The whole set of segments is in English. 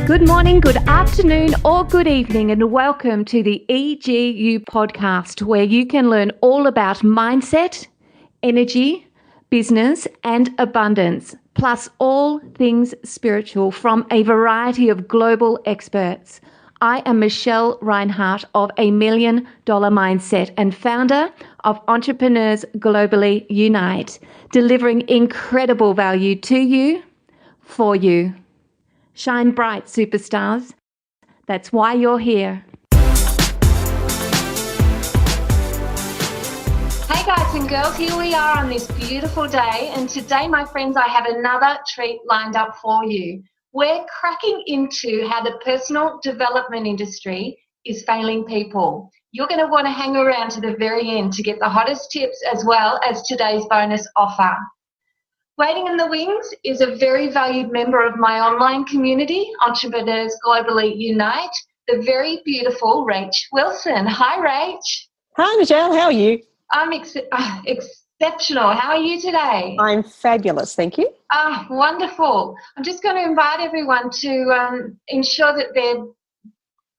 Good morning, good afternoon, or good evening, and welcome to the EGU podcast, where you can learn all about mindset, energy, business, and abundance, plus all things spiritual from a variety of global experts. I am Michelle Reinhardt of A Million Dollar Mindset and founder of Entrepreneurs Globally Unite, delivering incredible value to you, for you. Shine bright, superstars. That's why you're here. Hey guys and girls, here we are on this beautiful day. And today, my friends, I have another treat lined up for you. We're cracking into how the personal development industry is failing people. You're going to want to hang around to the very end to get the hottest tips as well as today's bonus offer. Waiting in the wings is a very valued member of my online community, Entrepreneurs Globally Unite, the very beautiful Rach Wilson. Hi, Rach. Hi, Michelle. How are you? I'm exceptional. How are you today? I'm fabulous. Thank you. Wonderful. I'm just going to invite everyone to ensure that their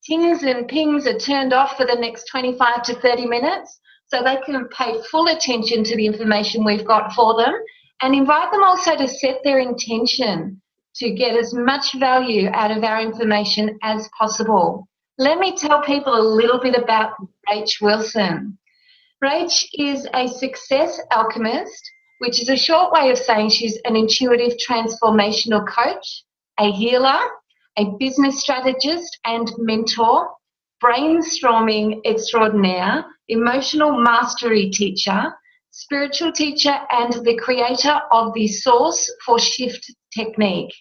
tings and pings are turned off for the next 25 to 30 minutes so they can pay full attention to the information we've got for them. And invite them also to set their intention to get as much value out of our information as possible. Let me tell people a little bit about Rach Wilson. Rach is a success alchemist, which is a short way of saying she's an intuitive transformational coach, a healer, a business strategist and mentor, brainstorming extraordinaire, emotional mastery teacher, spiritual teacher, and the creator of the Source for Shift technique.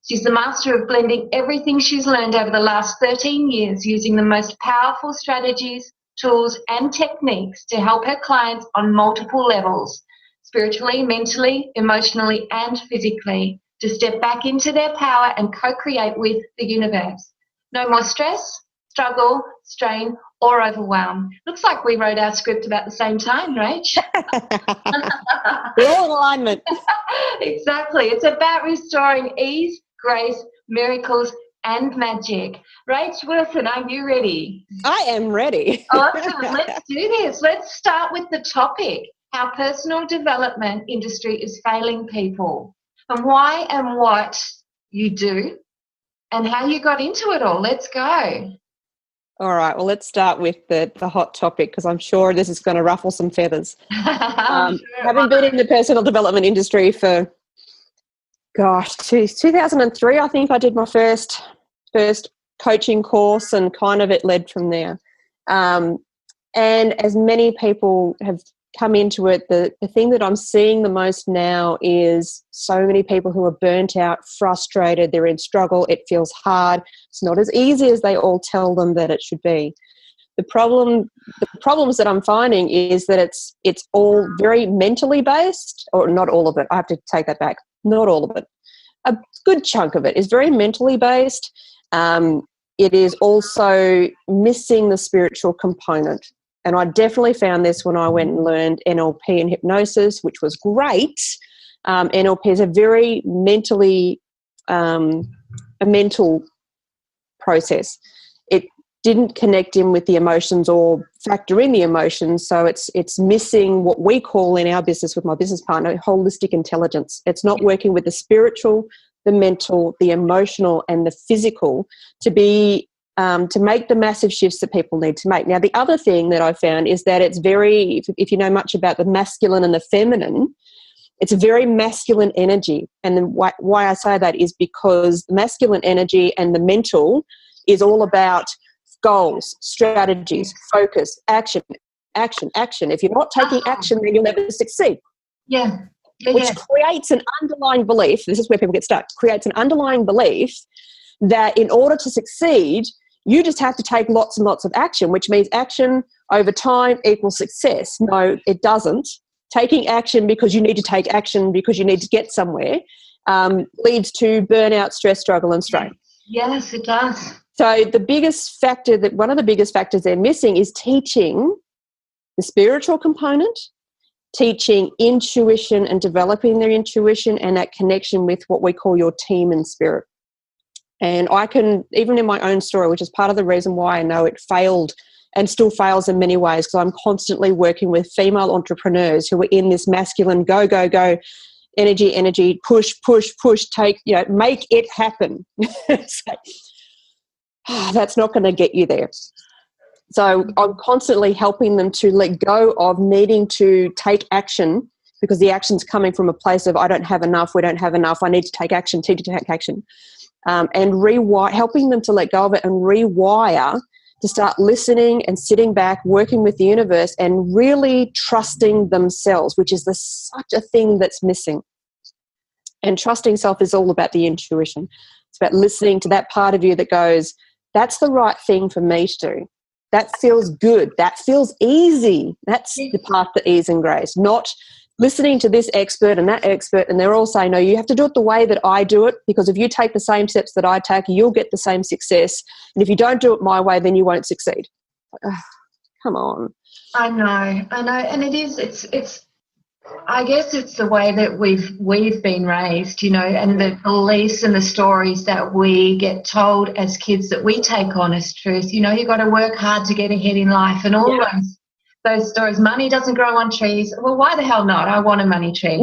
She's the master of blending everything she's learned over the last 13 years using the most powerful strategies, tools, and techniques to help her clients on multiple levels, spiritually, mentally, emotionally, and physically, to step back into their power and co-create with the universe. No more stress, struggle, strain, or overwhelm. Looks like we wrote our script about the same time, Rach. We're all in alignment. Exactly. It's about restoring ease, grace, miracles, and magic. Rach Wilson, are you ready? I am ready. Awesome. Let's do this. Let's start with the topic, how personal development industry is failing people, and why and what you do, and how you got into it all. Let's go. All right, well, let's start with the hot topic, because I'm sure this is going to ruffle some feathers. Having been in the personal development industry for, 2003, I think I did my first coaching course, and kind of it led from there. And as many people have come into it, the thing that I'm seeing the most now is so many people who are burnt out, frustrated, they're in struggle, it feels hard, it's not as easy as they all tell them that it should be. The problems that I'm finding is that it's all very mentally based, or not all of it, I have to take that back, not all of it. A good chunk of it is very mentally based. It is also missing the spiritual component. And I definitely found this when I went and learned NLP and hypnosis, which was great. NLP is a very mentally, a mental process. It didn't connect in with the emotions or factor in the emotions. So it's missing what we call in our business with my business partner, holistic intelligence. It's not working with the spiritual, the mental, the emotional, and the physical to make the massive shifts that people need to make. Now, the other thing that I found is that it's very, if you know much about the masculine and the feminine, it's a very masculine energy. And then why I say that is because the masculine energy and the mental is all about goals, strategies, focus, action. If you're not taking action, then you'll never succeed. Which creates an underlying belief, this is where people get stuck, creates an underlying belief that in order to succeed, you just have to take lots and lots of action, which means action over time equals success. No, it doesn't. Taking action because you need to take action because you need to get somewhere leads to burnout, stress, struggle, and strain. Yes, it does. So one of the biggest factors they're missing is teaching the spiritual component, teaching intuition and developing their intuition and that connection with what we call your team and spirit. And I can, even in my own story, which is part of the reason why I know it failed and still fails in many ways, because I'm constantly working with female entrepreneurs who are in this masculine go, go, go, energy, push, take, make it happen. It's like, that's not going to get you there. So I'm constantly helping them to let go of needing to take action, because the action's coming from a place of I don't have enough, we don't have enough, I need to take action, and helping them to let go of it and rewire, to start listening and sitting back, working with the universe and really trusting themselves, which is such a thing that's missing. And trusting self is all about the intuition. It's about listening to that part of you that goes, that's the right thing for me to do. That feels good. That feels easy. That's the path to ease and grace, not listening to this expert and that expert, and they're all saying, no, you have to do it the way that I do it, because if you take the same steps that I take, you'll get the same success. And if you don't do it my way, then you won't succeed. Come on. I know. And it's I guess it's the way that we've been raised, and the beliefs and the stories that we get told as kids that we take on as truth. You've got to work hard to get ahead in life, and all those stories. Money doesn't grow on trees. Well, why the hell not? I want a money tree.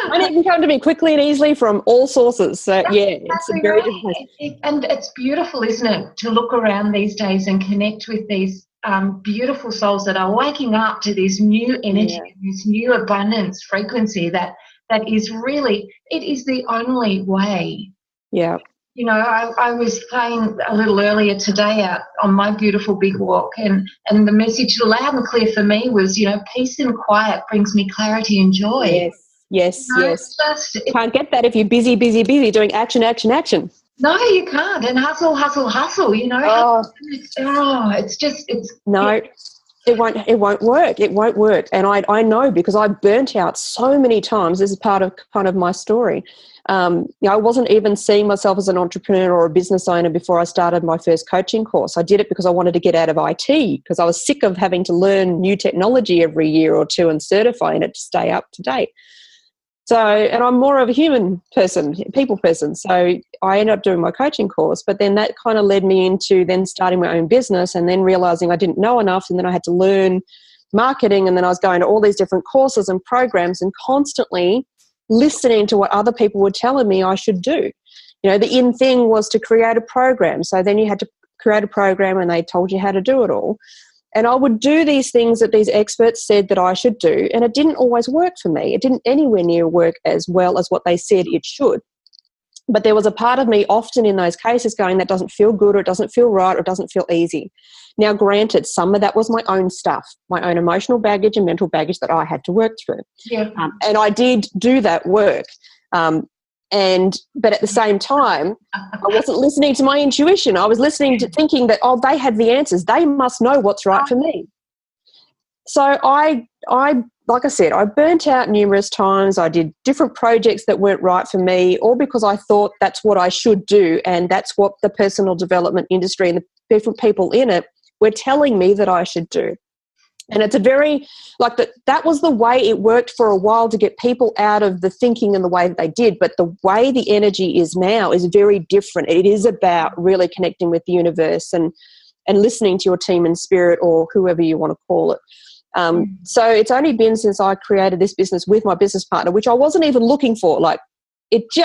Money can come to me quickly and easily from all sources. So, it's a very different place. And it's beautiful, isn't it, to look around these days and connect with these beautiful souls that are waking up to this new energy, this new abundance frequency that is really, it is the only way. Yeah. I was playing a little earlier today out on my beautiful big walk, and the message loud and clear for me was, peace and quiet brings me clarity and joy. Yes. Can't get that if you're busy doing action. No, you can't. And hustle. No, it won't work. It won't work. And I know, because I burnt out so many times. This is part of kind of my story. I wasn't even seeing myself as an entrepreneur or a business owner before I started my first coaching course. I did it because I wanted to get out of IT, because I was sick of having to learn new technology every year or two and certify in it to stay up to date. So, and I'm more of a human person, people person. So I ended up doing my coaching course, but then that kind of led me into then starting my own business, and then realizing I didn't know enough, and then I had to learn marketing, and then I was going to all these different courses and programs and constantly listening to what other people were telling me I should do. The in thing was to create a program. So then you had to create a program, and they told you how to do it all. And I would do these things that these experts said that I should do, and it didn't always work for me. It didn't anywhere near work as well as what they said it should. But there was a part of me often in those cases going, that doesn't feel good, or it doesn't feel right, or it doesn't feel easy. Now, granted, some of that was my own stuff, my own emotional baggage and mental baggage that I had to work through. Yeah. And I did do that work. But at the same time, I wasn't listening to my intuition. I was listening to thinking that, they had the answers. They must know what's right for me. So I like I said, I burnt out numerous times. I did different projects that weren't right for me, all because I thought that's what I should do, and that's what the personal development industry and the different people in it were telling me that I should do. And it's a very, that was the way it worked for a while to get people out of the thinking and the way that they did. But the way the energy is now is very different. It is about really connecting with the universe and listening to your team and spirit, or whoever you want to call it. So it's only been since I created this business with my business partner, which I wasn't even looking for. It's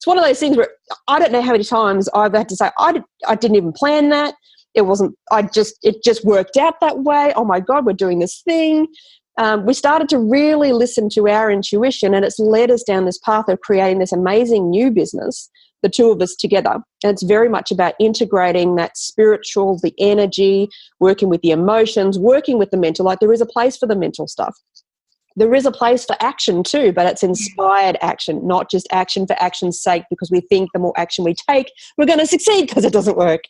one of those things where I don't know how many times I've had to say, I didn't even plan that. It just worked out that way. Oh my God, we're doing this thing. We started to really listen to our intuition, and it's led us down this path of creating this amazing new business, the two of us together. And it's very much about integrating that spiritual, the energy, working with the emotions, working with the mental. There is a place for the mental stuff. There is a place for action too, but it's inspired action, not just action for action's sake, because we think the more action we take, we're going to succeed, because it doesn't work.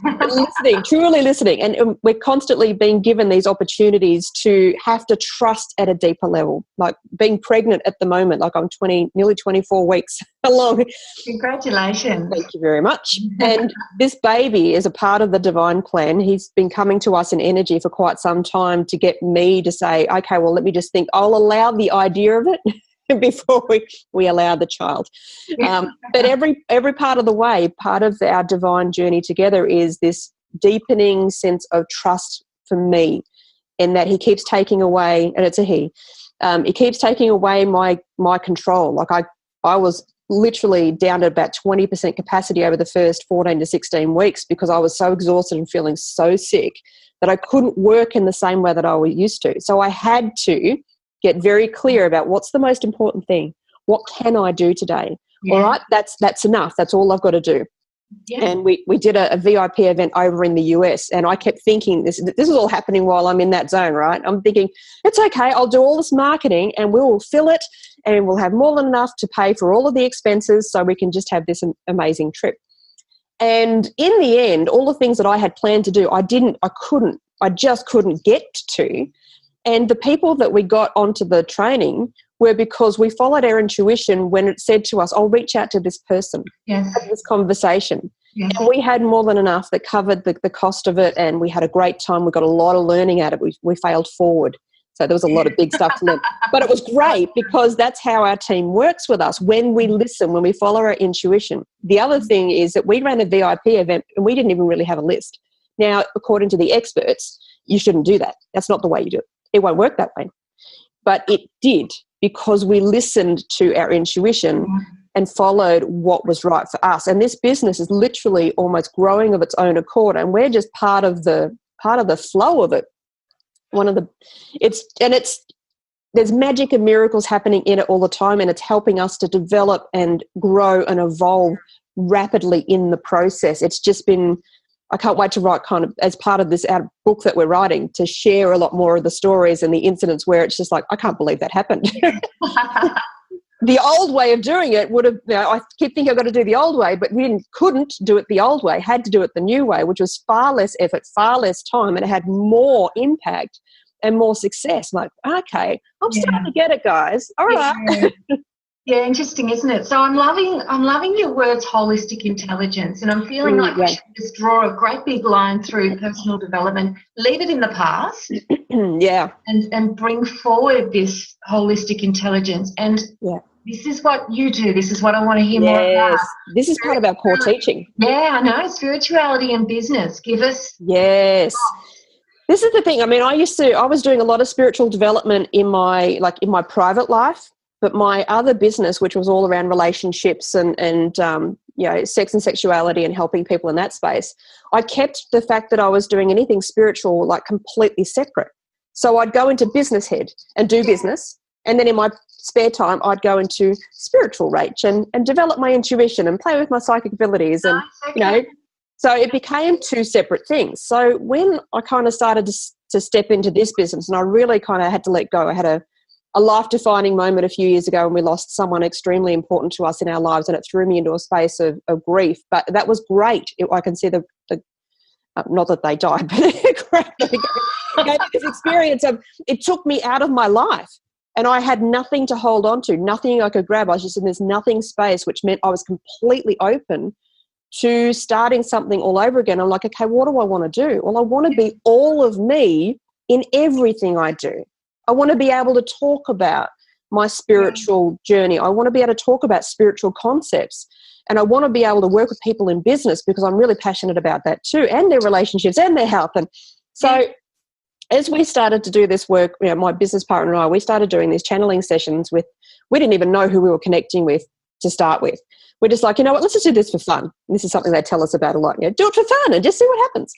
But listening, truly listening. And we're constantly being given these opportunities to have to trust at a deeper level. Like being pregnant at the moment, I'm nearly 24 weeks along. Congratulations. Thank you very much. And this baby is a part of the divine plan. He's been coming to us in energy for quite some time to get me to say, okay, well, let me just think. I'll allow the idea of it. before we allow the child. But every part of the way, part of our divine journey together is this deepening sense of trust for me, in that he keeps taking away, and it's a he keeps taking away my control. Like I was literally down to about 20% capacity over the first 14 to 16 weeks because I was so exhausted and feeling so sick that I couldn't work in the same way that I was used to. So I had to get very clear about what's the most important thing. What can I do today? Yeah. All right, that's enough. That's all I've got to do. Yeah. And we did a VIP event over in the US, and I kept thinking this is all happening while I'm in that zone, right? I'm thinking, it's okay, I'll do all this marketing and we'll fill it and we'll have more than enough to pay for all of the expenses so we can just have this amazing trip. And in the end, all the things that I had planned to do, I just couldn't get to. And the people that we got onto the training were because we followed our intuition when it said to us, I'll reach out to this person, have this conversation. Yes. And we had more than enough that covered the cost of it, and we had a great time. We got a lot of learning out of it. We failed forward. So there was a lot of big stuff to learn. But it was great because that's how our team works with us, when we listen, when we follow our intuition. The other thing is that we ran a VIP event and we didn't even really have a list. Now, according to the experts, you shouldn't do that. That's not the way you do it. It won't work that way. But it did, because we listened to our intuition and followed what was right for us. And this business is literally almost growing of its own accord, and we're just part of the flow of it. There's magic and miracles happening in it all the time, and it's helping us to develop and grow and evolve rapidly in the process. It's just been, I can't wait to write, kind of as part of this book that we're writing, to share a lot more of the stories and the incidents where it's just like, I can't believe that happened. The old way of doing it would have, I keep thinking I've got to do the old way, but we couldn't do it the old way, had to do it the new way, which was far less effort, far less time, and it had more impact and more success. Like, okay, I'm starting to get it, guys. All right. Yeah, interesting, isn't it? So I'm loving your words, holistic intelligence, and I'm feeling like we should just draw a great big line through personal development, leave it in the past, and bring forward this holistic intelligence. And this is what you do. This is what I want to hear more about. This is part of our core teaching. Yeah, I know. Spirituality and business. Give us. Yes. This is the thing. I mean, I was doing a lot of spiritual development in my private life. But my other business, which was all around relationships and sex and sexuality and helping people in that space, I kept the fact that I was doing anything spiritual like completely separate. So I'd go into business head and do business, and then in my spare time I'd go into spiritual Rach and develop my intuition and play with my psychic abilities, and so it became two separate things. So when I kind of started to step into this business, and I really kind of had to let go, I had a life-defining moment a few years ago when we lost someone extremely important to us in our lives, and it threw me into a space of grief. But that was great. I can see the not that they died, but it gave me this experience of, it took me out of my life, and I had nothing to hold on to, nothing I could grab. I was just in this nothing space, which meant I was completely open to starting something all over again. I'm like, okay, what do I want to do? Well, I want to be all of me in everything I do. I want to be able to talk about my spiritual journey. I want to be able to talk about spiritual concepts, and I want to be able to work with people in business because I'm really passionate about that too, and their relationships and their health. And so as we started to do this work, my business partner and I, we started doing these channeling sessions we didn't even know who we were connecting with to start with. We're just like, let's just do this for fun. And this is something they tell us about a lot. Do it for fun and just see what happens.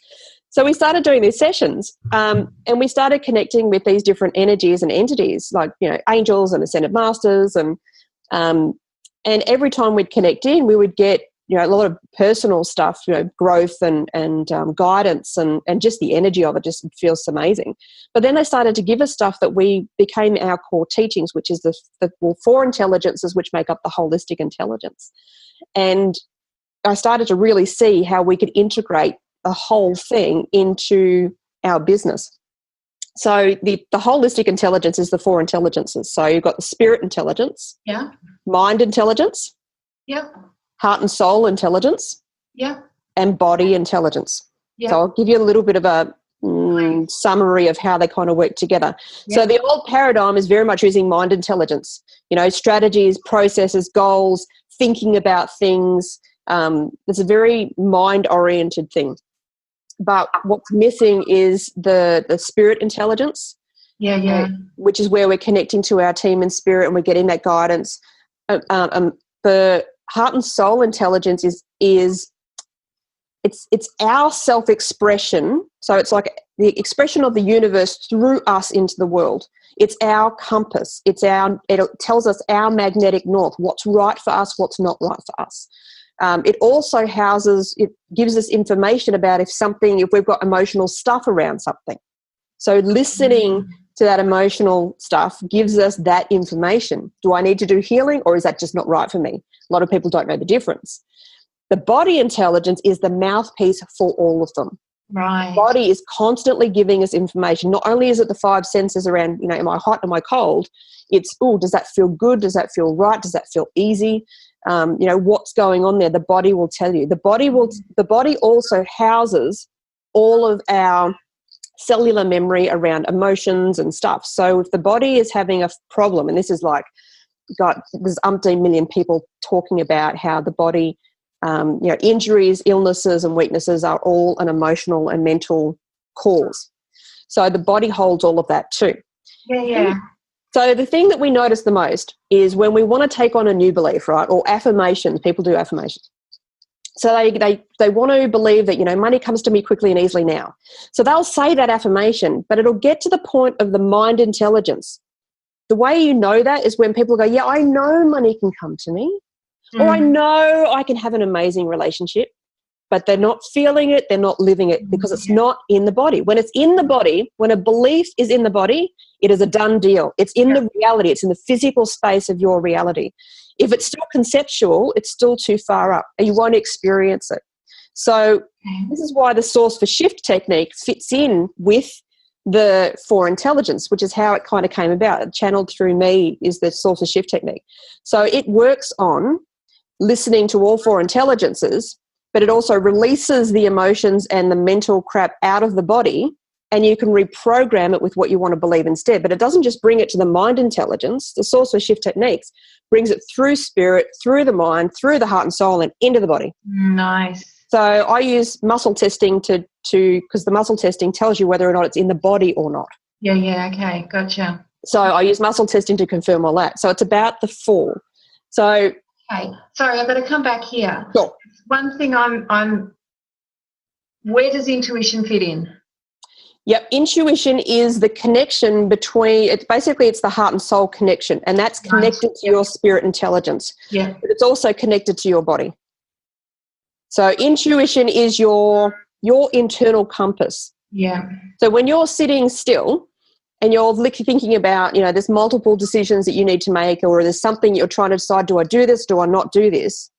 So we started doing these sessions, and we started connecting with these different energies and entities, like angels and ascended masters, and every time we'd connect in, we would get a lot of personal stuff, growth and guidance, and just the energy of it just feels amazing. But then they started to give us stuff that we became our core teachings, which is the 4 intelligences which make up the holistic intelligence. And I started to really see how we could integrate the whole thing into our business. So the holistic intelligence is the 4 intelligences. So you've got the spirit intelligence, mind intelligence, heart and soul intelligence, and body intelligence. So I'll give you a little bit of a in summary of how they kind of work together. Yeah. So the old paradigm is very much using mind intelligence, strategies, processes, goals, thinking about things. It's a very mind-oriented thing. But what's missing is the spirit intelligence. Yeah. Which is where we're connecting to our team in spirit and we're getting that guidance. The heart and soul intelligence is it's our self-expression. So it's like the expression of the universe through us into the world. It's our compass. It tells us our magnetic north, what's right for us, what's not right for us. It also gives us information about if we've got emotional stuff around something. So listening to that emotional stuff gives us that information. Do I need to do healing, or is that just not right for me? A lot of people don't know the difference. The body intelligence is the mouthpiece for all of them. Right. The body is constantly giving us information. Not only is it the 5 senses around, am I hot, am I cold? It's, does that feel good? Does that feel right? Does that feel easy? What's going on there? The body will tell you. The body also houses all of our cellular memory around emotions and stuff. So if the body is having a problem, and this is like, there's umpteen million people talking about how the body, injuries, illnesses and weaknesses are all an emotional and mental cause. So the body holds all of that too. Yeah. So the thing that we notice the most is when we want to take on a new belief, right, or affirmations. People do affirmations. So they want to believe that, money comes to me quickly and easily now. So they'll say that affirmation, but it'll get to the point of the mind intelligence. The way you know that is when people go, yeah, I know money can come to me, or I know I can have an amazing relationship, but they're not feeling it, they're not living it because it's not in the body. When it's in the body, when a belief is in the body, it is a done deal. It's in the reality. It's in the physical space of your reality. If it's still conceptual, it's still too far up and you won't experience it. So this is why the source for shift technique fits in with the 4 intelligence, which is how it kind of came about. Channeled through me is the source of shift technique. So it works on listening to all 4 intelligences, but it also releases the emotions and the mental crap out of the body, and you can reprogram it with what you want to believe instead. But it doesn't just bring it to the mind intelligence. The source for shift techniques brings it through spirit, through the mind, through the heart and soul, and into the body. Nice. So I use muscle testing because the muscle testing tells you whether or not it's in the body or not. Yeah, okay, gotcha. So I use muscle testing to confirm all that. So it's about the 4. So okay, sorry, I've got to come back here. Sure. One thing where does intuition fit in? Yep, intuition is the connection between, it's the heart and soul connection, and that's connected to your spirit intelligence. Yeah. But it's also connected to your body. So intuition is your internal compass. Yeah. So when you're sitting still and you're thinking about, there's multiple decisions that you need to make, or there's something you're trying to decide, do I do this, do I not do this?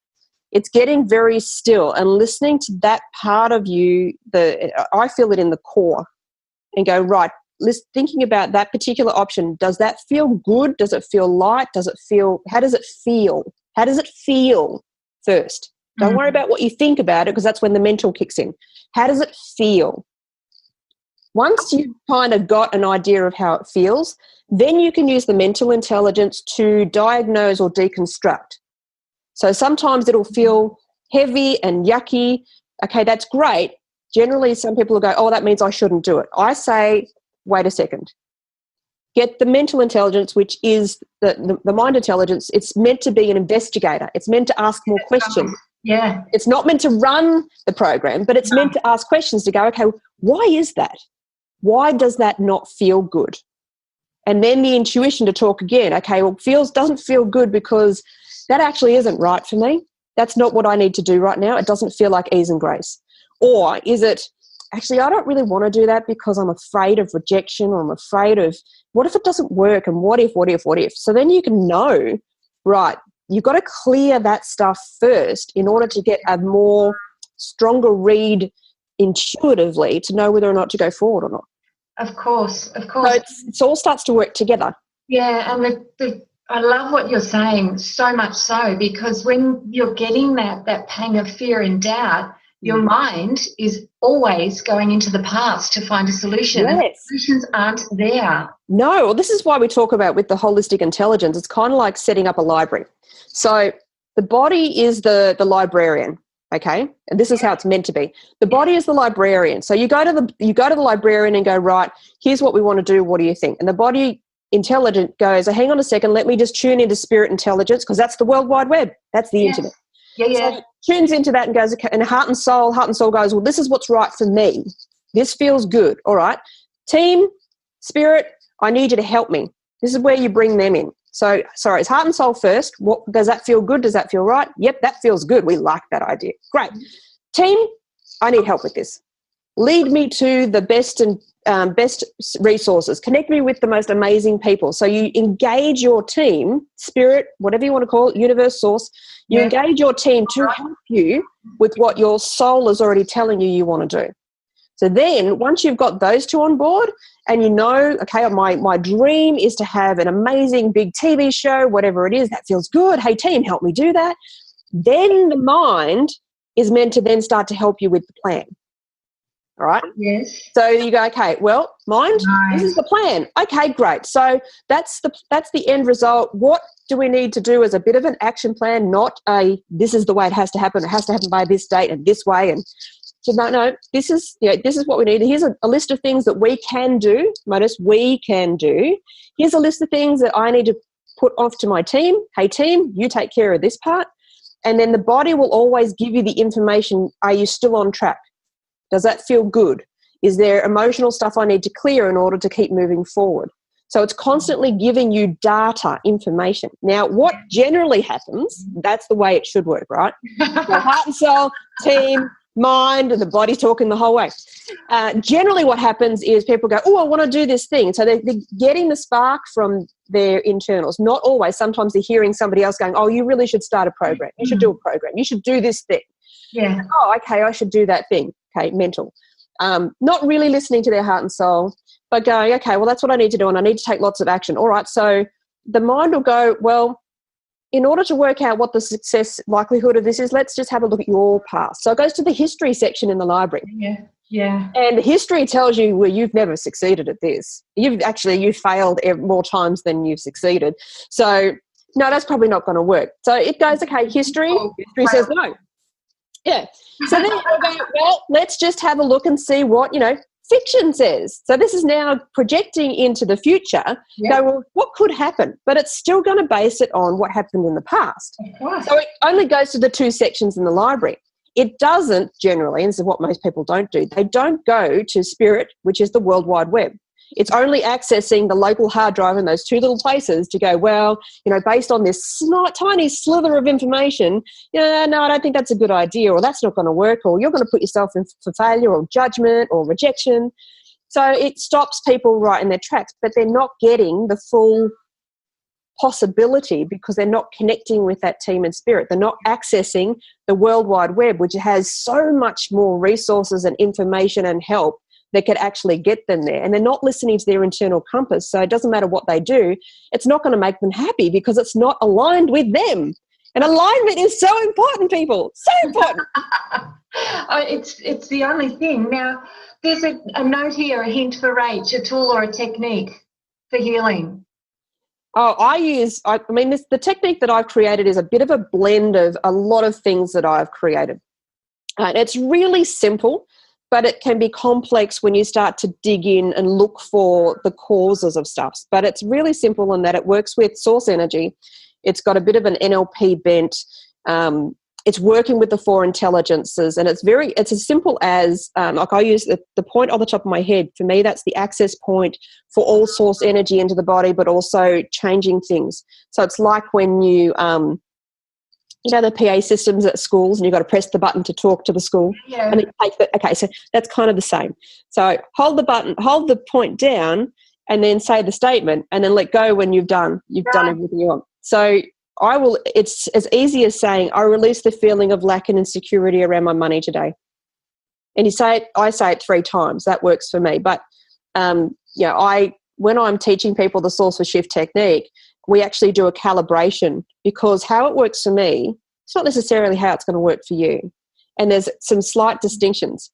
It's getting very still and listening to that part of you, I feel it in the core, and go, right, thinking about that particular option, does that feel good? Does it feel light? How does it feel? How does it feel first? Don't worry about what you think about it, because that's when the mental kicks in. How does it feel? Once you've kind of got an idea of how it feels, then you can use the mental intelligence to diagnose or deconstruct. So sometimes it'll feel heavy and yucky. Okay, that's great. Generally, some people will go, oh, that means I shouldn't do it. I say, wait a second. Get the mental intelligence, which is the mind intelligence. It's meant to be an investigator. It's meant to ask more questions. Yeah. It's not meant to run the program, but it's meant to ask questions to go, okay, why is that? Why does that not feel good? And then the intuition to talk again. Okay, well, doesn't feel good because that actually isn't right for me. That's not what I need to do right now. It doesn't feel like ease and grace. Or is it, actually, I don't really want to do that because I'm afraid of rejection, or I'm afraid of what if it doesn't work, and what if? So then you can know, right, you've got to clear that stuff first in order to get a more stronger read intuitively to know whether or not to go forward or not. Of course. So it all starts to work together. Yeah, and I love what you're saying, so much so, because when you're getting that pang of fear and doubt, Your mind is always going into the past to find a solution. Yes. And solutions aren't there. No, well, this is why we talk about with the holistic intelligence. It's kind of like setting up a library. So the body is the librarian, okay? And this is how it's meant to be. The body is the librarian. So you go to the librarian and go, right, here's what we want to do. What do you think? And the body intelligent goes, hang on a second, let me just tune into spirit intelligence, because that's the World Wide Web. That's the internet. Yeah. So it tunes into that and goes, okay, and heart and soul goes, well, this is what's right for me. This feels good. All right. Team, spirit, I need you to help me. This is where you bring them in. So, sorry, it's heart and soul first. What does that feel good? Does that feel right? Yep, that feels good. We like that idea. Great. Team, I need help with this. Lead me to the best and best resources. Connect me with the most amazing people. So you engage your team, spirit, whatever you want to call it, universe, source. You engage your team to help you with what your soul is already telling you want to do. So then once you've got those two on board and you know, okay, my dream is to have an amazing big TV show, whatever it is, that feels good. Hey, team, help me do that. Then the mind is meant to then start to help you with the plan. All right? Yes. So you go, okay, well, mind, this is the plan. Okay, great. So that's the end result. What do we need to do as a bit of an action plan, not this is the way it has to happen. It has to happen by this date and this way. And so no, this is what we need. Here's a list of things that we can do. Notice we can do. Here's a list of things that I need to put off to my team. Hey, team, you take care of this part. And then the body will always give you the information. Are you still on track? Does that feel good? Is there emotional stuff I need to clear in order to keep moving forward? So it's constantly giving you data, information. Now, what generally happens, that's the way it should work, right? Your heart and soul, team, mind, and the body talking the whole way. Generally what happens is people go, oh, I want to do this thing. So they're getting the spark from their internals. Not always. Sometimes they're hearing somebody else going, oh, you really should start a program. You should do a program. You should do this thing. Yeah. Oh, okay, I should do that thing. Okay, mental. Not really listening to their heart and soul, but going, okay, well, that's what I need to do, and I need to take lots of action. All right, so the mind will go, well, in order to work out what the success likelihood of this is, let's just have a look at your past. So it goes to the history section in the library. Yeah. And the history tells you, well, you've never succeeded at this. You've failed more times than you've succeeded. So, no, that's probably not going to work. So it goes, okay, history says no. Yeah. So then we'll go, well, let's just have a look and see what, fiction says. So this is now projecting into the future. Go, well, what could happen? But it's still going to base it on what happened in the past. So it only goes to the two sections in the library. It doesn't generally, and this is what most people don't do, they don't go to spirit, which is the World Wide Web. It's only accessing the local hard drive in those two little places to go, well, based on this tiny slither of information, no, I don't think that's a good idea, or that's not going to work, or you're going to put yourself in for failure or judgment or rejection. So it stops people right in their tracks, but they're not getting the full possibility because they're not connecting with that team and spirit. They're not accessing the World Wide Web, which has so much more resources and information and help that could actually get them there. And they're not listening to their internal compass. So it doesn't matter what they do. It's not going to make them happy because it's not aligned with them. And alignment is so important, people. So important. It's the only thing. Now, there's a note here, a hint for Rach, a tool or a technique for healing. Oh, the technique that I've created is a bit of a blend of a lot of things that I've created. And it's really simple, but it can be complex when you start to dig in and look for the causes of stuff. But it's really simple in that it works with source energy. It's got a bit of an NLP bent. It's working with the four intelligences, and it's as simple as, I use the point on the top of my head. For me, that's the access point for all source energy into the body, but also changing things. So it's like when you, the PA systems at schools, and you've got to press the button to talk to the school. Yeah. And okay, so that's kind of the same. So hold the point down, and then say the statement, and then let go when you've done everything you want. So it's as easy as saying, I release the feeling of lack and insecurity around my money today. And I say it 3 times. That works for me. But, when I'm teaching people the Source for Shift technique, we actually do a calibration, because how it works for me, it's not necessarily how it's going to work for you. And there's some slight distinctions.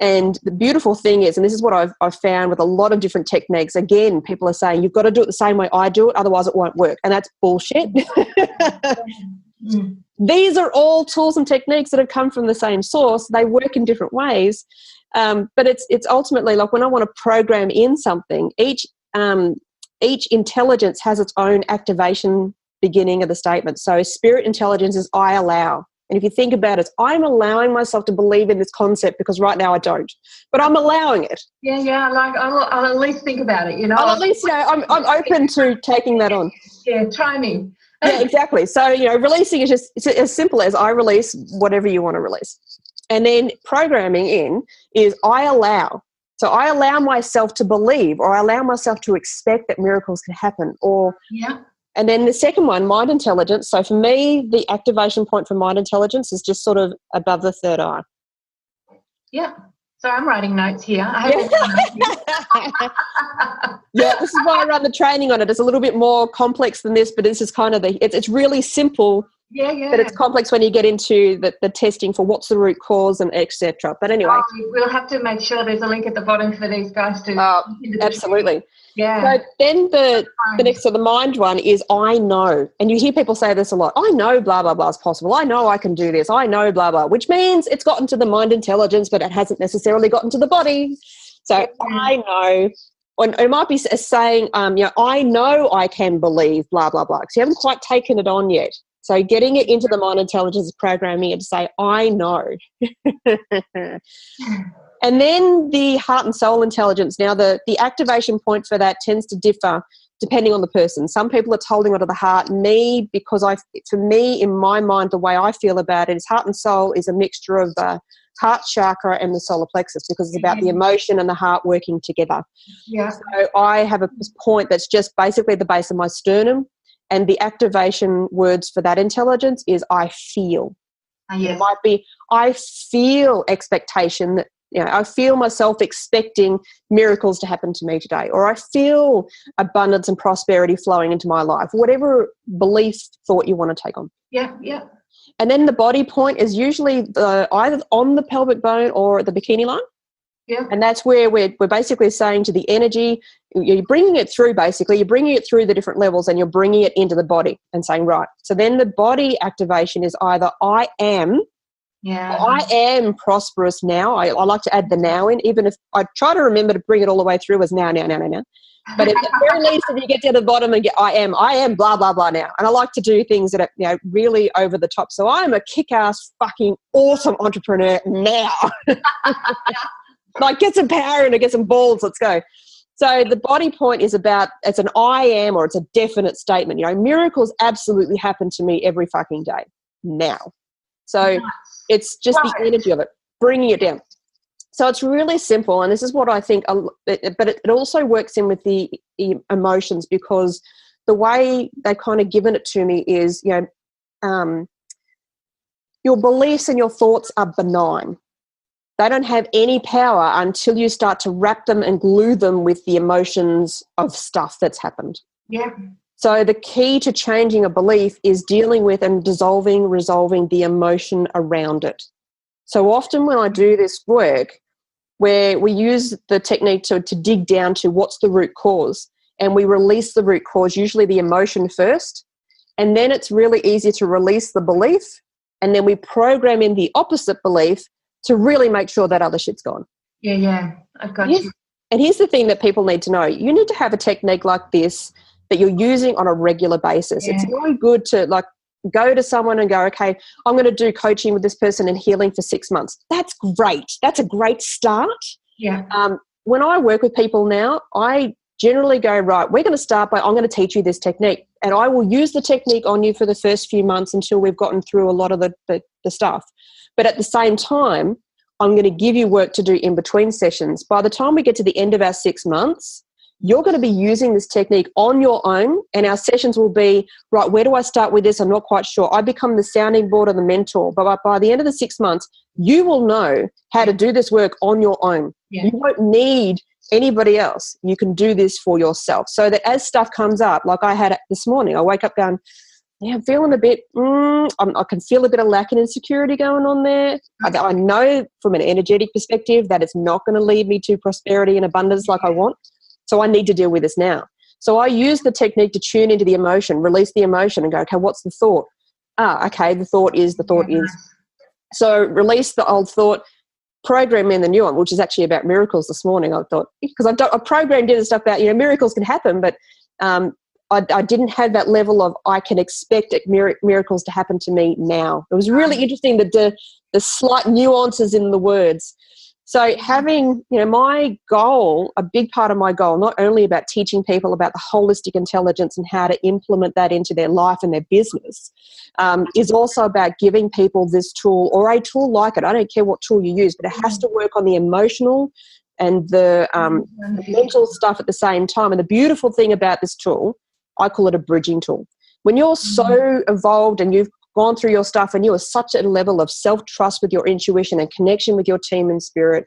And the beautiful thing is, and this is what I've found with a lot of different techniques, again, people are saying, you've got to do it the same way I do it, otherwise it won't work. And that's bullshit. These are all tools and techniques that have come from the same source. They work in different ways. But it's ultimately like when I want to program in something, each intelligence has its own activation beginning of the statement. So spirit intelligence is I allow. And if you think about it, I'm allowing myself to believe in this concept because right now I don't, but I'm allowing it. Yeah. Like I'll at least think about it, I'll at least, I'm open to taking that on. Yeah, try me. Yeah, exactly. So, releasing is just it's as simple as I release whatever you want to release. And then programming in is I allow. So I allow myself to believe, or I allow myself to expect that miracles can happen. And then the second one, mind intelligence. So for me, the activation point for mind intelligence is just sort of above the third eye. Yeah. So I'm writing notes here. Yeah, this is why I run the training on it. It's a little bit more complex than this, but this is kind of it's really simple. Yeah. But it's complex when you get into the testing for what's the root cause and etc. But anyway. We'll have to make sure there's a link at the bottom for these guys to. Absolutely. Yeah. So then the next, so the mind one is I know. And you hear people say this a lot. I know blah, blah, blah is possible. I know I can do this. I know blah, blah, which means it's gotten to the mind intelligence, but it hasn't necessarily gotten to the body. So I know. And it might be saying, I know I can believe blah, blah, blah. Because you haven't quite taken it on yet. So getting it into the mind intelligence programming and to say, I know. And then the heart and soul intelligence. Now, the activation point for that tends to differ depending on the person. Some people it's holding onto the heart. For me, in my mind, the way I feel about it is heart and soul is a mixture of the heart chakra and the solar plexus because it's about the emotion and the heart working together. Yeah. So I have a point that's just basically the base of my sternum. And the activation words for that intelligence is I feel. Yes. It might be I feel expectation that, I feel myself expecting miracles to happen to me today, or I feel abundance and prosperity flowing into my life, whatever belief, thought you want to take on. Yeah. And then the body point is usually either on the pelvic bone or at the bikini line. Yeah. And that's where we're basically saying to the energy, you're bringing it through basically, you're bringing it through the different levels and you're bringing it into the body and saying, right. So then the body activation is either I am prosperous now. I like to add the now in, even if I try to remember to bring it all the way through as now. But at the very least, if you get to the bottom and get I am blah, blah, blah now. And I like to do things that are, really over the top. So I am a kick-ass fucking awesome entrepreneur now. Like get some power and get some balls, let's go. So the body point is it's an I am, or it's a definite statement. Miracles absolutely happen to me every fucking day now. So it's just the energy of it, bringing it down. So it's really simple, and this is what I think, but it also works in with the emotions, because the way they've kind of given it to me is, your beliefs and your thoughts are benign. They don't have any power until you start to wrap them and glue them with the emotions of stuff that's happened. Yeah. So the key to changing a belief is dealing with and resolving the emotion around it. So often when I do this work, where we use the technique to dig down to what's the root cause, and we release the root cause, usually the emotion first, and then it's really easy to release the belief, and then we program in the opposite belief to really make sure that other shit's gone. Yeah, I've got you. And here's the thing that people need to know. You need to have a technique like this that you're using on a regular basis. Yeah. It's really good to go to someone and go, okay, I'm going to do coaching with this person and healing for 6 months. That's great. That's a great start. Yeah. When I work with people now, I generally go, right, we're going to start by, I'm going to teach you this technique, and I will use the technique on you for the first few months until we've gotten through a lot of the stuff. But at the same time, I'm going to give you work to do in between sessions. By the time we get to the end of our 6 months, you're going to be using this technique on your own, and our sessions will be, right, where do I start with this? I'm not quite sure. I become the sounding board and the mentor. But by the end of the 6 months, you will know how to do this work on your own. Yeah. You won't need anybody else. You can do this for yourself. So that as stuff comes up, like I had this morning, I wake up going, yeah, I'm feeling a bit, I can feel a bit of lack and insecurity going on there. I know from an energetic perspective that it's not going to lead me to prosperity and abundance like I want. So I need to deal with this now. So I use the technique to tune into the emotion, release the emotion and go, okay, what's the thought? Okay, the thought is. So release the old thought, program in the new one, which is actually about miracles this morning. I thought, because I programmed in stuff about, miracles can happen, but I didn't have that level of I can expect miracles to happen to me now. It was really interesting, the slight nuances in the words. So having, my goal, a big part of my goal, not only about teaching people about the holistic intelligence and how to implement that into their life and their business, is also about giving people this tool or a tool like it. I don't care what tool you use, but it has to work on the emotional and the mental stuff at the same time. And the beautiful thing about this tool, I call it a bridging tool. When you're so evolved and you've gone through your stuff and you are such a level of self-trust with your intuition and connection with your team and spirit,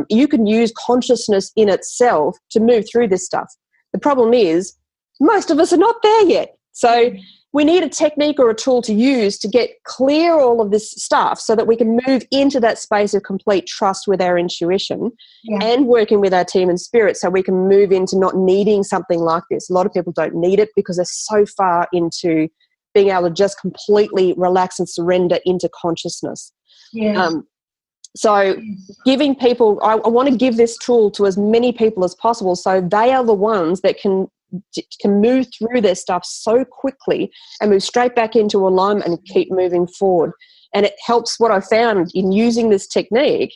you can use consciousness in itself to move through this stuff. The problem is most of us are not there yet. So we need a technique or a tool to use to get clear all of this stuff so that we can move into that space of complete trust with our intuition and working with our team and spirit so we can move into not needing something like this. A lot of people don't need it because they're so far into being able to just completely relax and surrender into consciousness. So giving people, I want to give this tool to as many people as possible so they are the ones that can move through their stuff so quickly and move straight back into alignment and keep moving forward. And it helps. What I found in using this technique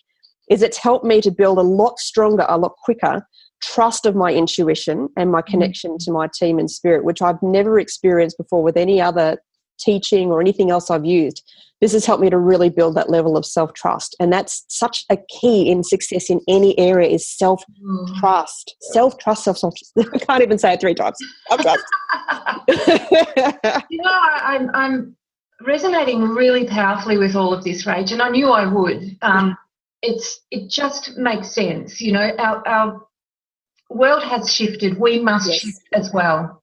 is it's helped me to build a lot stronger, a lot quicker trust of my intuition and my connection to my team and spirit, which I've never experienced before with any other teaching or anything else I've used. This has helped me to really build that level of self-trust. And that's such a key in success in any area is self-trust. Self-trust, self-trust. I can't even say it 3 times. Self-trust. I'm resonating really powerfully with all of this, Rach, and I knew I would. It just makes sense. Our world has shifted. We must shift as well.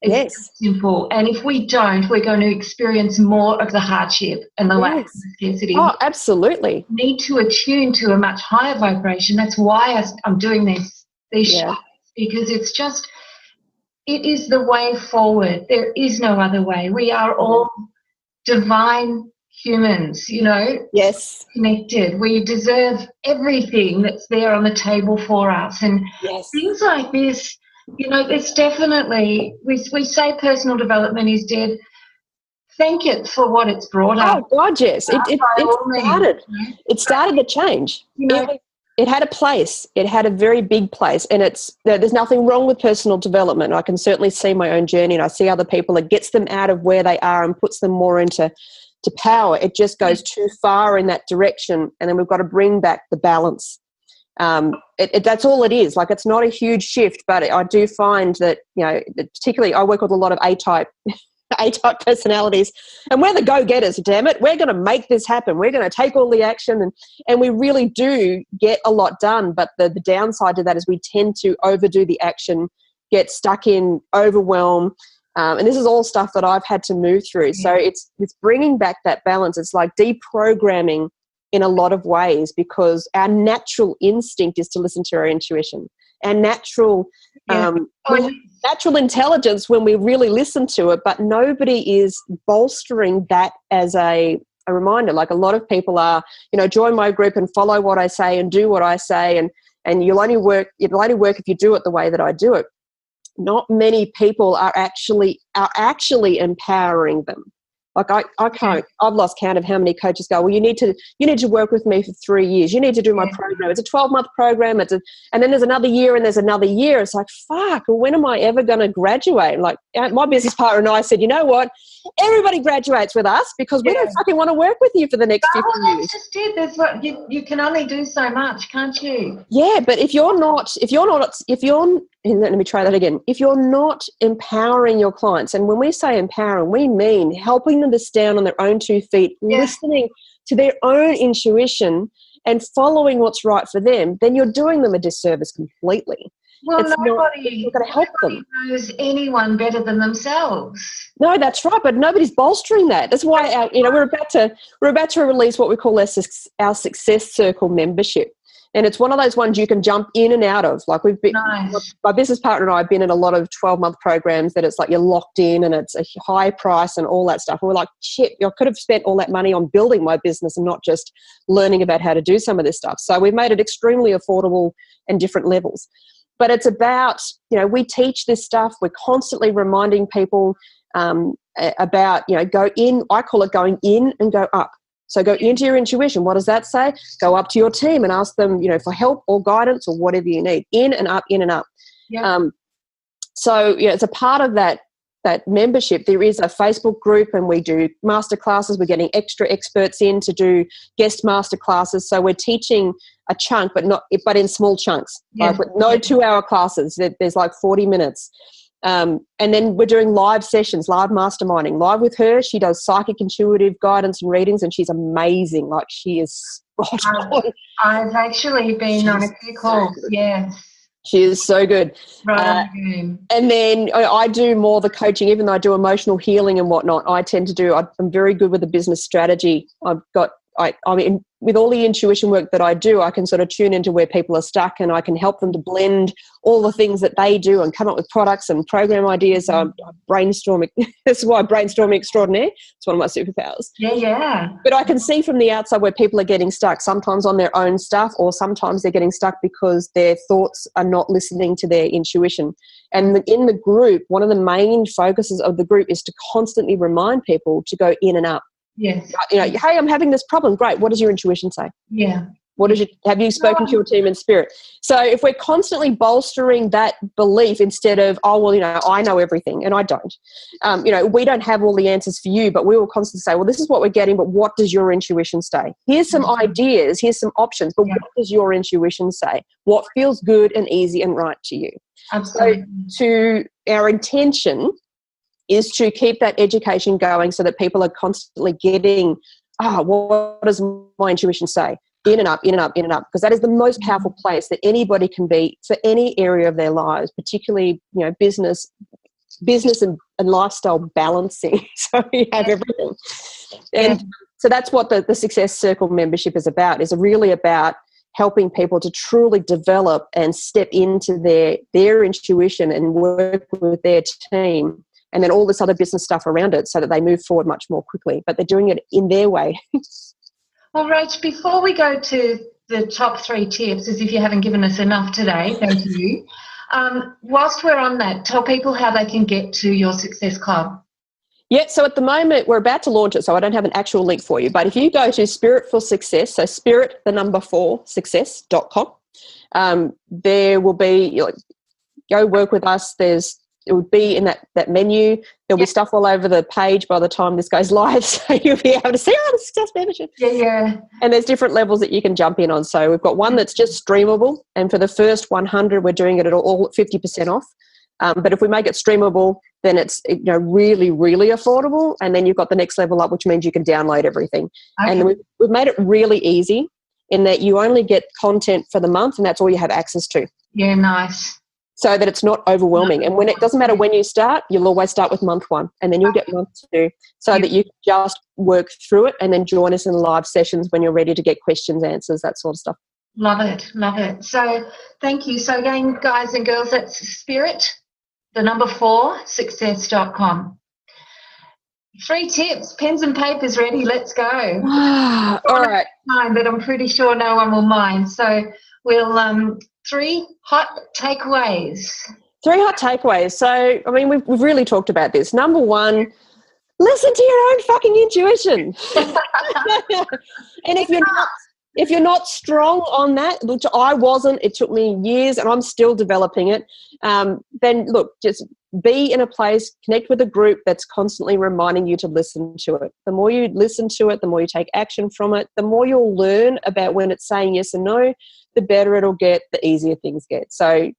It's simple. And if we don't, we're going to experience more of the hardship and the lack of scarcity. Oh, absolutely. We need to attune to a much higher vibration. That's why I'm doing these shows, because it is the way forward. There is no other way. We are all divine humans, connected. We deserve everything that's there on the table for us. And things like this, there's definitely, we say personal development is dead. Thank it for what it's brought up. Oh, God, yes. It started the change. It had a place. It had a very big place. And there's nothing wrong with personal development. I can certainly see my own journey and I see other people. It gets them out of where they are and puts them more into power. It just goes too far in that direction. And then we've got to bring back the balance. That's all it is. Like, it's not a huge shift, but I do find that, particularly I work with a lot of A-type personalities, and we're the go-getters, damn it. We're going to make this happen. We're going to take all the action, and we really do get a lot done. But the downside to that is we tend to overdo the action, get stuck in overwhelm. And this is all stuff that I've had to move through. So it's bringing back that balance. It's like deprogramming in a lot of ways, because our natural instinct is to listen to our intuition. Our natural natural intelligence when we really listen to it, but nobody is bolstering that as a reminder. Like, a lot of people are, join my group and follow what I say and do what I say, and it'll only work if you do it the way that I do it. Not many people are actually empowering them. Like, I can't, I've lost count of how many coaches go, well, you need to work with me for 3 years. You need to do my program. It's a 12-month program. And then there's another year and there's another year. It's like, fuck, when am I ever going to graduate? Like, my business partner and I said, you know what? Everybody graduates with us because we don't fucking want to work with you for the next 50 years. That's just it. There's what you can only do so much, can't you? Yeah, but if you're let me try that again. If you're not empowering your clients, and when we say empowering, we mean helping them to stand on their own 2 feet, listening to their own intuition and following what's right for them, then you're doing them a disservice completely. Well, It's nobody not going to help them. knows anyone better than themselves. No, that's right, but nobody's bolstering that. That's why we're about to release what we call our Success Circle membership. And it's one of those ones you can jump in and out of. Like my business partner and I have been in a lot of 12-month programs that it's like you're locked in and it's a high price and all that stuff. And we're like, shit, I could have spent all that money on building my business and not just learning about how to do some of this stuff. So we've made it extremely affordable and different levels. But it's about, we teach this stuff. We're constantly reminding people about, go in. I call it going in and go up. So go into your intuition. What does that say? Go up to your team and ask them, for help or guidance or whatever you need. In and up, in and up. Yep. So it's a part of that membership. There is a Facebook group and we do master classes. We're getting extra experts in to do guest master classes. So we're teaching a chunk, but in small chunks. Like with no 2-hour classes. There's like 40 minutes. And then we're doing live sessions, live masterminding, live with her. She does psychic intuitive guidance and readings, and she's amazing. Like, she is spot on. I've actually been on a few calls. Yes. She is so good. Right. And then I do more the coaching, even though I do emotional healing and whatnot. I'm very good with the business strategy. With all the intuition work that I do, I can sort of tune into where people are stuck and I can help them to blend all the things that they do and come up with products and program ideas. So I'm brainstorming. This is why brainstorming extraordinaire. It's one of my superpowers. Yeah. But I can see from the outside where people are getting stuck, sometimes on their own stuff, or sometimes they're getting stuck because their thoughts are not listening to their intuition. And in the group, one of the main focuses of the group is to constantly remind people to go in and up. Yes. Hey, I'm having this problem. Great. What does your intuition say? Yeah. Have you spoken to your team in spirit? So if we're constantly bolstering that belief instead of, I know everything, and I don't. We don't have all the answers for you, but we will constantly say, well, this is what we're getting, but what does your intuition say? Here's some ideas, here's some options, but what does your intuition say? What feels good and easy and right to you? Absolutely. So our intention is to keep that education going so that people are constantly getting, what does my intuition say? In and up, in and up, in and up. Because that is the most powerful place that anybody can be for any area of their lives, particularly, business and lifestyle balancing. So we have everything. And so that's what the Success Circle membership is really about helping people to truly develop and step into their intuition and work with their team. And then all this other business stuff around it so that they move forward much more quickly. But they're doing it in their way. Well, Rach, before we go to the top 3 tips, as if you haven't given us enough today, thank you. Whilst we're on that, tell people how they can get to your Success Club. Yeah, so at the moment we're about to launch it, so I don't have an actual link for you. But if you go to Spirit for Success, so Spirit, the number 4, success.com, there will be, go work with us. It would be in that menu. There'll be stuff all over the page by the time this goes live, so you'll be able to see the Success membership. Yeah. And there's different levels that you can jump in on. So we've got one that's just streamable, and for the first 100, we're doing it at all at 50% off. But if we make it streamable, then it's really, really affordable. And then you've got the next level up, which means you can download everything. Okay. And we've made it really easy in that you only get content for the month, and that's all you have access to. Yeah, nice. So that it's not overwhelming. And when it doesn't matter when you start, you'll always start with month 1, and then you'll get month 2, so that you can just work through it and then join us in live sessions when you're ready to get questions, answers, that sort of stuff. Love it. Love it. So thank you. So again, guys and girls, that's Spirit, the number 4, success.com. 3 tips, pens and papers ready. Let's go. All right. But I'm pretty sure no one will mind. So we'll 3 hot takeaways. 3 hot takeaways. So, we've really talked about this. Number 1, listen to your own fucking intuition. And if you're not strong on that, which I wasn't, it took me years and I'm still developing it, then look, just be in a place, connect with a group that's constantly reminding you to listen to it. The more you listen to it, the more you take action from it, the more you'll learn about when it's saying yes and no, the better it'll get, the easier things get. So,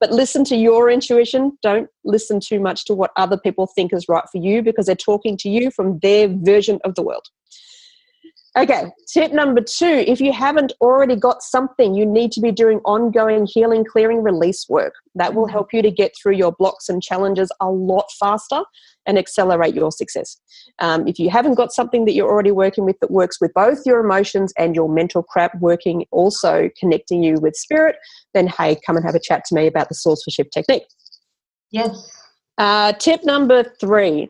listen to your intuition. Don't listen too much to what other people think is right for you, because they're talking to you from their version of the world. Okay, tip number 2, if you haven't already got something, you need to be doing ongoing healing, clearing, release work. That will help you to get through your blocks and challenges a lot faster and accelerate your success. If you haven't got something that you're already working with that works with both your emotions and your mental crap working, also connecting you with spirit, then hey, come and have a chat to me about the Source for Shift technique. Yes. Tip number 3,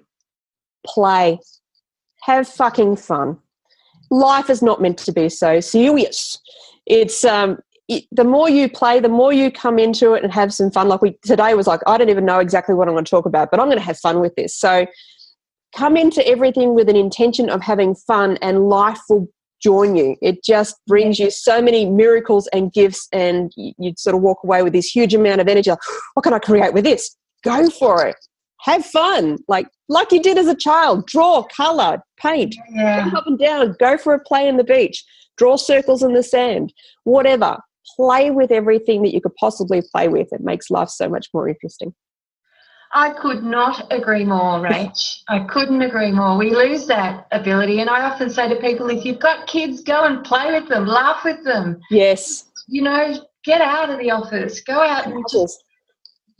play. Have fucking fun. Life is not meant to be so serious. It's the more you play, the more you come into it and have some fun. Like today was like, I don't even know exactly what I'm going to talk about, but I'm going to have fun with this. So come into everything with an intention of having fun, and life will join you. It just brings you so many miracles and gifts, and you sort of walk away with this huge amount of energy. Like, what can I create with this? Go for it. Have fun, like you did as a child. Draw, colour, paint, jump up and down, go for a play in the beach, draw circles in the sand, whatever. Play with everything that you could possibly play with. It makes life so much more interesting. I could not agree more, Rach. I couldn't agree more. We lose that ability, and I often say to people, if you've got kids, go and play with them, laugh with them. Yes. You know, get out of the office, go out and just...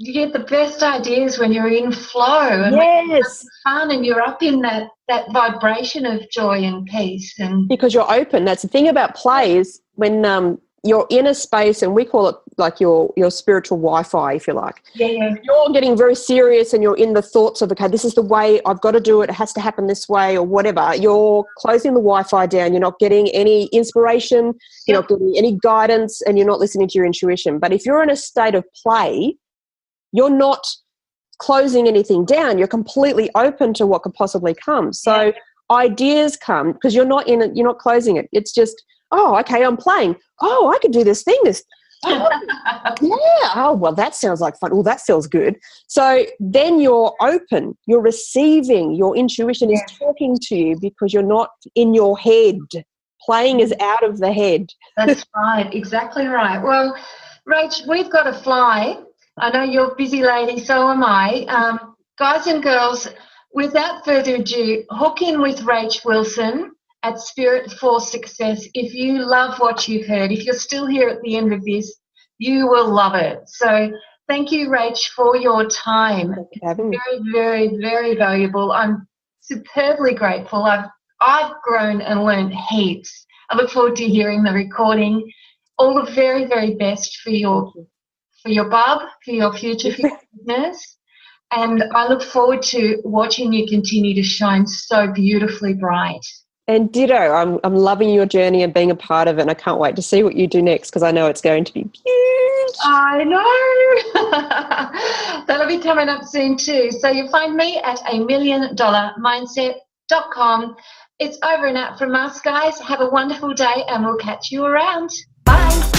You get the best ideas when you're in flow and when you're having fun and you're up in that vibration of joy and peace. And because you're open. That's the thing about play is when you're in a space, and we call it like your spiritual Wi-Fi, if you like. Yeah. You're getting very serious and you're in the thoughts of, okay, this is the way I've got to do it. It has to happen this way or whatever. You're closing the Wi-Fi down. You're not getting any inspiration. You're not getting any guidance, and you're not listening to your intuition. But if you're in a state of play, you're not closing anything down. You're completely open to what could possibly come. So ideas come because you're not in it. You're not closing it. It's just, oh, okay, I'm playing. Oh, I could do this thing. Oh, well, that sounds like fun. Oh, that feels good. So then you're open. You're receiving. Your intuition is talking to you because you're not in your head. Playing is out of the head. That's right. Exactly right. Well, Rach, we've got to fly. I know you're a busy lady, so am I. Guys and girls, without further ado, hook in with Rach Wilson at Spirit for Success. If you love what you've heard, if you're still here at the end of this, you will love it. So thank you, Rach, for your time. It's very, very, very valuable. I'm superbly grateful. I've grown and learned heaps. I look forward to hearing the recording. All the very, very best for your bub, for your future, for your business. And I look forward to watching you continue to shine so beautifully bright. And ditto, I'm loving your journey and being a part of it, and I can't wait to see what you do next because I know it's going to be huge. I know. That'll be coming up soon too. So you'll find me at amilliondollarmindset.com. It's over and out from us, guys. Have a wonderful day, and we'll catch you around. Bye.